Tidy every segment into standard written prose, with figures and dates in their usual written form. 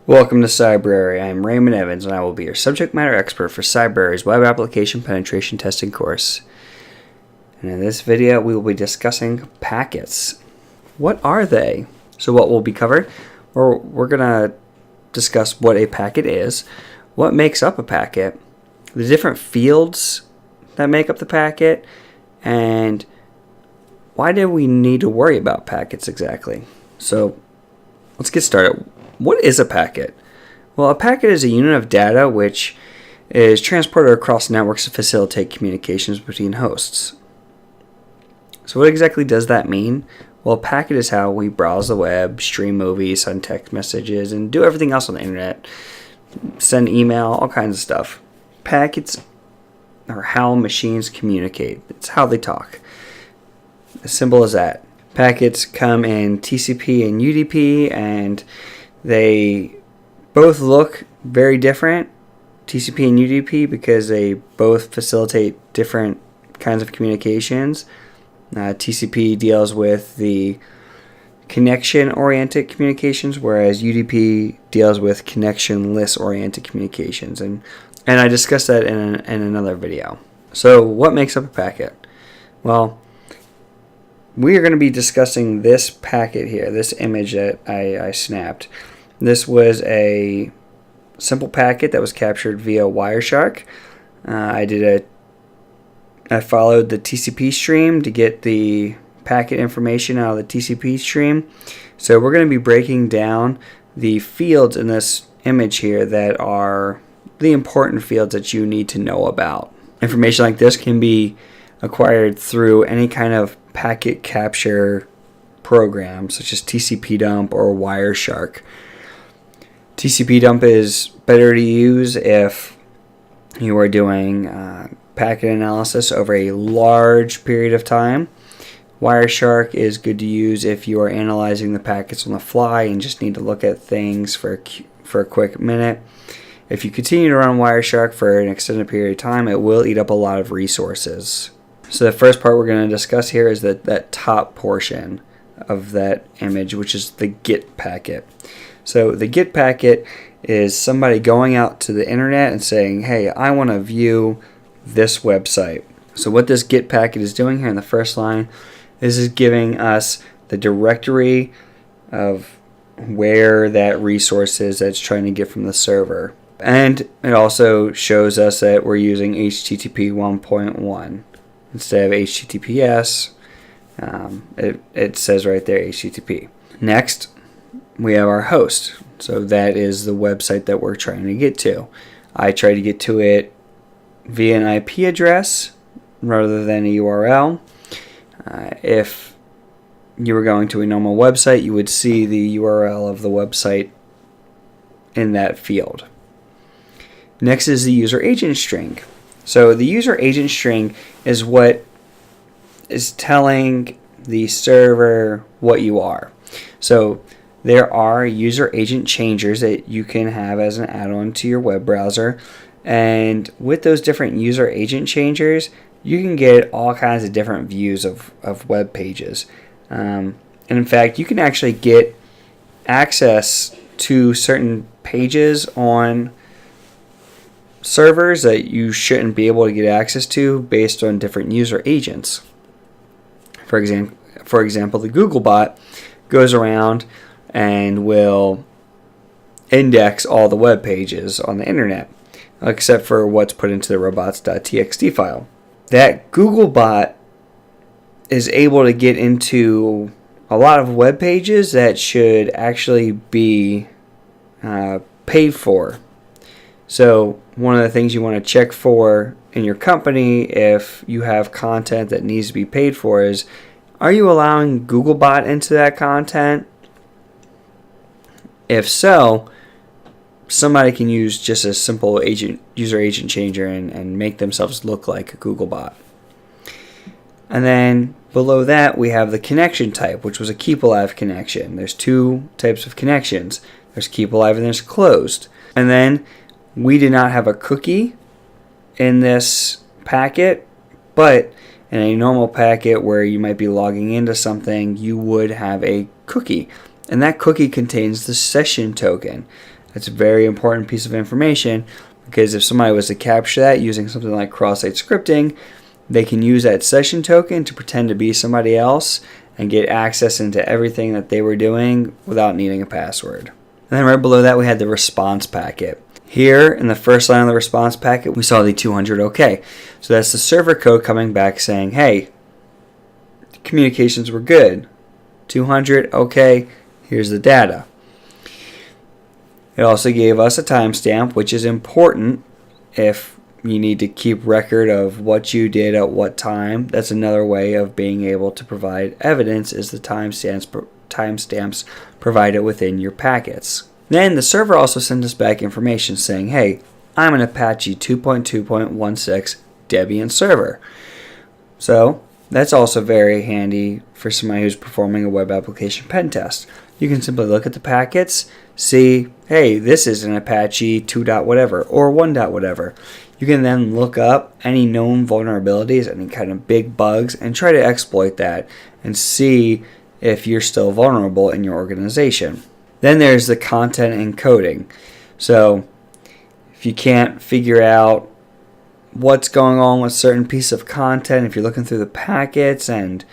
Welcome to Cybrary. I am Raymond Evans, and I will be your subject matter expert for Cybrary's Web Application Penetration Testing course. And in this video, we will be discussing packets. What are they? So what will be covered? We're going to discuss what a packet is, what makes up a packet, the different fields that make up the packet, and why do we need to worry about packets exactly? So let's get started. What is a packet? Well, a packet is a unit of data which is transported across networks to facilitate communications between hosts. So what exactly does that mean? Well, a packet is how we browse the web, stream movies, send text messages, and do everything else on the internet. Send email, all kinds of stuff. Packets are how machines communicate. It's how they talk. As simple as that. Packets come in TCP and UDP, and they both look very different, TCP and UDP, because they both facilitate different kinds of communications. TCP deals with the connection-oriented communications, whereas UDP deals with connectionless-oriented communications. And I discussed that in another video. So what makes up a packet? Well, we are going to be discussing this packet here, this image that I snapped. This was a simple packet that was captured via Wireshark. I followed the TCP stream to get the packet information out of the TCP stream. So we're going to be breaking down the fields in this image here that are the important fields that you need to know about. Information like this can be acquired through any kind of packet capture program, such as TCP dump or Wireshark. TCP dump is better to use if you are doing packet analysis over a large period of time. Wireshark is good to use if you are analyzing the packets on the fly and just need to look at things for a quick minute. If you continue to run Wireshark for an extended period of time, it will eat up a lot of resources. So the first part we're going to discuss here is that top portion of that image, which is the GET packet. So the GET packet is somebody going out to the internet and saying, hey, I want to view this website. So what this GET packet is doing here in the first line is giving us the directory of where that resource is that's trying to get from the server. And it also shows us that we're using HTTP 1.1 instead of HTTPS. It says right there HTTP. Next, we have our host. So that is the website that we're trying to get to. I try to get to it via an IP address rather than a URL. If you were going to a normal website, you would see the URL of the website in that field. Next is the user agent string. So the user agent string is what is telling the server what you are. So there are user agent changers that you can have as an add-on to your web browser. And with those different user agent changers, you can get all kinds of different views of web pages. And in fact, you can actually get access to certain pages on servers that you shouldn't be able to get access to based on different user agents. For example, the Googlebot goes around and will index all the web pages on the internet, except for what's put into the robots.txt file. That Googlebot is able to get into a lot of web pages that should actually be paid for. So one of the things you want to check for in your company if you have content that needs to be paid for is, are you allowing Googlebot into that content? If so, somebody can use just a simple user agent changer and make themselves look like a Googlebot. And then below that we have the connection type, which was a keep alive connection. There's two types of connections. There's keep alive and there's closed. And then we did not have a cookie in this packet, but in a normal packet where you might be logging into something, you would have a cookie. And that cookie contains the session token. That's a very important piece of information, because if somebody was to capture that using something like cross-site scripting, they can use that session token to pretend to be somebody else and get access into everything that they were doing without needing a password. And then right below that we had the response packet. Here in the first line of the response packet we saw the 200 OK. So that's the server code coming back saying, hey, communications were good. 200 OK, here's the data. It also gave us a timestamp, which is important if you need to keep record of what you did at what time. That's another way of being able to provide evidence, is the timestamps provided within your packets. Then the server also sent us back information saying, hey, I'm an Apache 2.2.16 Debian server. So that's also very handy for somebody who's performing a web application pen test. You can simply look at the packets, see, hey, this is an Apache 2. whatever or 1. whatever. You can then look up any known vulnerabilities, any kind of big bugs, and try to exploit that and see if you're still vulnerable in your organization. Then there's the content encoding. So if you can't figure out what's going on with a certain piece of content, if you're looking through the packets and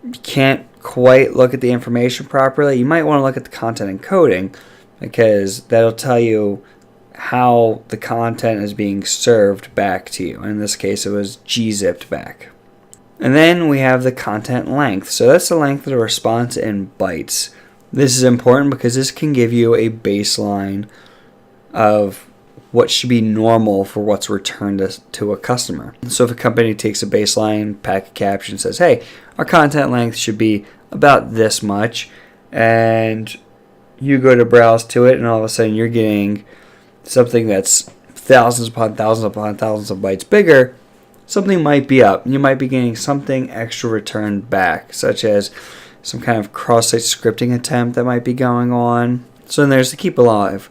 you can't quite look at the information properly, you might want to look at the content encoding, because that'll tell you how the content is being served back to you. In this case, it was gzipped back. And then we have the content length. So that's the length of the response in bytes. This is important because this can give you a baseline of what should be normal for what's returned to a customer. So if a company takes a baseline packet capture and says, hey, our content length should be about this much, and you go to browse to it and all of a sudden you're getting something that's thousands upon thousands of bytes bigger, something might be up. You might be getting something extra returned back, such as some kind of cross-site scripting attempt that might be going on. So then there's the keep alive.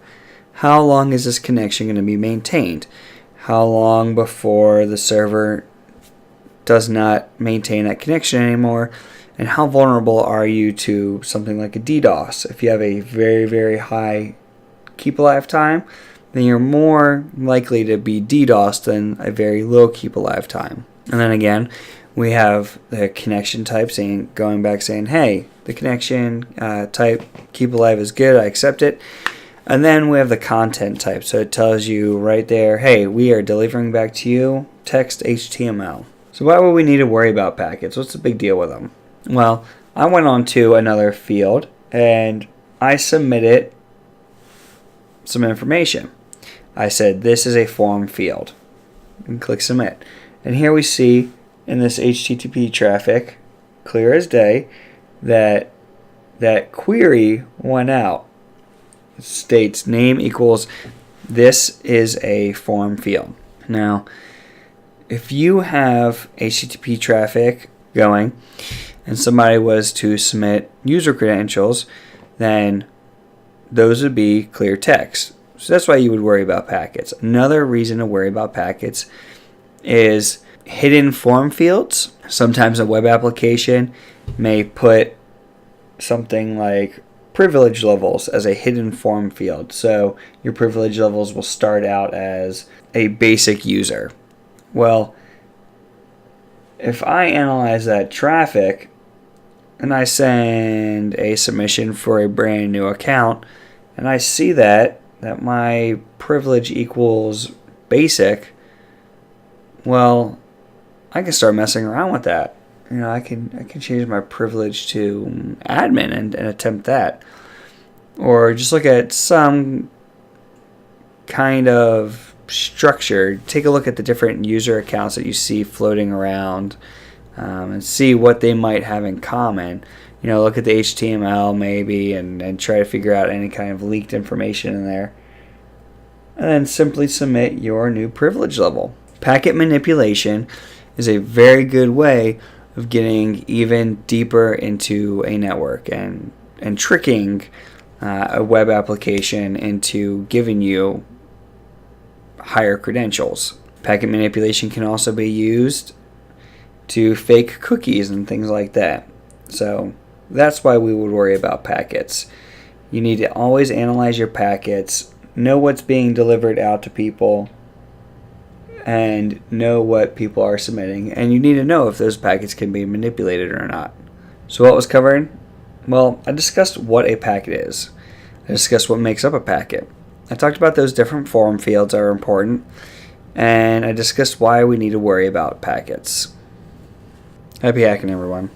How long is this connection going to be maintained? How long before the server does not maintain that connection anymore? And how vulnerable are you to something like a DDoS? If you have a very, very high keep alive time, then you're more likely to be DDoSed than a very low keep alive time. And then again, we have the connection type going back saying, hey, the connection type keep alive is good, I accept it. And then we have the content type. So it tells you right there, hey, we are delivering back to you text HTML. So why would we need to worry about packets? What's the big deal with them? Well, I went on to another field and I submitted some information. I said, this is a form field. And click submit. And here we see in this HTTP traffic, clear as day, that that query went out. It states name equals, this is a form field. Now, if you have HTTP traffic going and somebody was to submit user credentials, then those would be clear text. So that's why you would worry about packets. Another reason to worry about packets is hidden form fields. Sometimes a web application may put something like privilege levels as a hidden form field. So your privilege levels will start out as a basic user. Well, if I analyze that traffic and I send a submission for a brand new account and I see that my privilege equals basic, well, I can start messing around with that. You know, I can change my privilege to admin and attempt that. Or just look at some kind of structure. Take a look at the different user accounts that you see floating around and see what they might have in common. You know, look at the HTML maybe and try to figure out any kind of leaked information in there. And then simply submit your new privilege level. Packet manipulation is a very good way of getting even deeper into a network and tricking a web application into giving you higher credentials. Packet manipulation can also be used to fake cookies and things like that. So that's why we would worry about packets. You need to always analyze your packets, know what's being delivered out to people, and know what people are submitting. And you need to know if those packets can be manipulated or not. So what was covered? Well, I discussed what a packet is. I discussed what makes up a packet. I talked about those different form fields that are important, and I discussed why we need to worry about packets. Happy hacking, everyone.